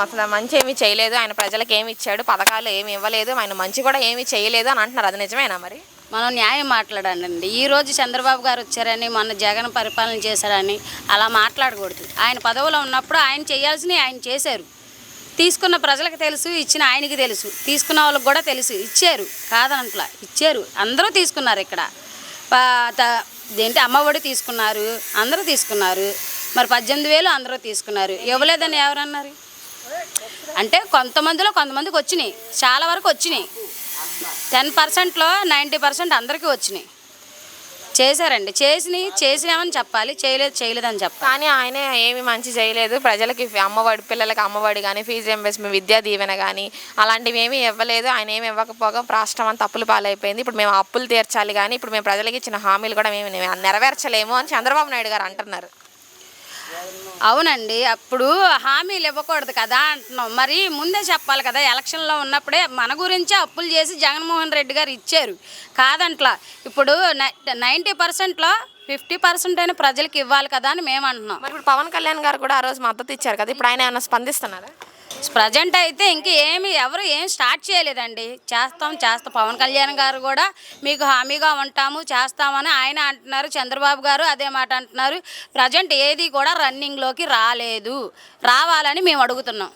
అసలు మంచి ఏమీ చేయలేదు, ఆయన ప్రజలకు ఏమి ఇచ్చాడు, పథకాలు ఏమి ఇవ్వలేదు, ఆయన మంచి కూడా ఏమీ చేయలేదు అని అంటున్నారు. అది నిజమేనా మరి? మనం న్యాయం మాట్లాడాలండి. ఈరోజు చంద్రబాబు గారు వచ్చారని, మొన్న జగన్ పరిపాలన చేశారని అలా మాట్లాడకూడదు. ఆయన పదవిలో ఉన్నప్పుడు ఆయన చేయాల్సినవి ఆయన చేశారు. తీసుకున్న ప్రజలకు తెలుసు, ఇచ్చిన ఆయనకి తెలుసు, తీసుకున్న వాళ్ళకి కూడా తెలుసు. ఇచ్చారు కాదనట్లా, ఇచ్చారు. అందరూ తీసుకున్నారు. ఇక్కడ ఏంటి అమ్మఒడి తీసుకున్నారు, అందరూ తీసుకున్నారు. మరి 18,000 అందరూ తీసుకున్నారు. ఇవ్వలేదని ఎవరన్నారు? అంటే కొంతమందికి వచ్చినాయి, చాలా వరకు వచ్చినాయి. 10%లో 90% అందరికీ వచ్చినాయి. చేశారండి, చేసినామని చెప్పాలి, చేయలేదని చెప్పాలి. కానీ ఆయన ఏమి మంచి చేయలేదు. ప్రజలకి అమ్మఒడి, పిల్లలకి అమ్మఒడి కానీ, ఫీజు రీయింబర్స్మెంట్, విద్యా దీవెన కానీ అలాంటివి ఏమీ ఇవ్వలేదు. ఆయన ఏమి ఇవ్వకపోగా రాష్ట్రం అంతా అప్పుల పాలైపోయింది. ఇప్పుడు మేము అప్పులు తీర్చాలి కానీ ఇప్పుడు మేము ప్రజలకి ఇచ్చిన హామీలు కూడా మేము నెరవేర్చలేము అని చంద్రబాబు నాయుడు గారు అంటున్నారు. అవునండి, అప్పుడు హామీలు ఇవ్వకూడదు కదా అంటున్నాం. మరి ముందే చెప్పాలి కదా. ఎలక్షన్లో ఉన్నప్పుడే మన గురించే అప్పులు చేసి జగన్మోహన్ రెడ్డి గారు ఇచ్చారు కాదంట్లా. ఇప్పుడు 90%లో 50% అయినా ప్రజలకు ఇవ్వాలి కదా అని మేము అంటున్నాం. మరి ఇప్పుడు పవన్ కళ్యాణ్ గారు కూడా ఆ రోజు మద్దతు ఇచ్చారు కదా, ఇప్పుడు ఆయన ఏమైనా స్పందిస్తున్నారా? ప్రజెంట్ అయితే ఎవరు ఏం స్టార్ట్ చేయలేదండి. చేస్తాం. పవన్ కళ్యాణ్ గారు కూడా మీకు హామీగా ఉంటాము, చేస్తామని ఆయన అంటున్నారు. చంద్రబాబు గారు అదే మాట అంటున్నారు. ప్రజెంట్ ఏది కూడా రన్నింగ్లోకి రాలేదు, రావాలని మేము అడుగుతున్నాం.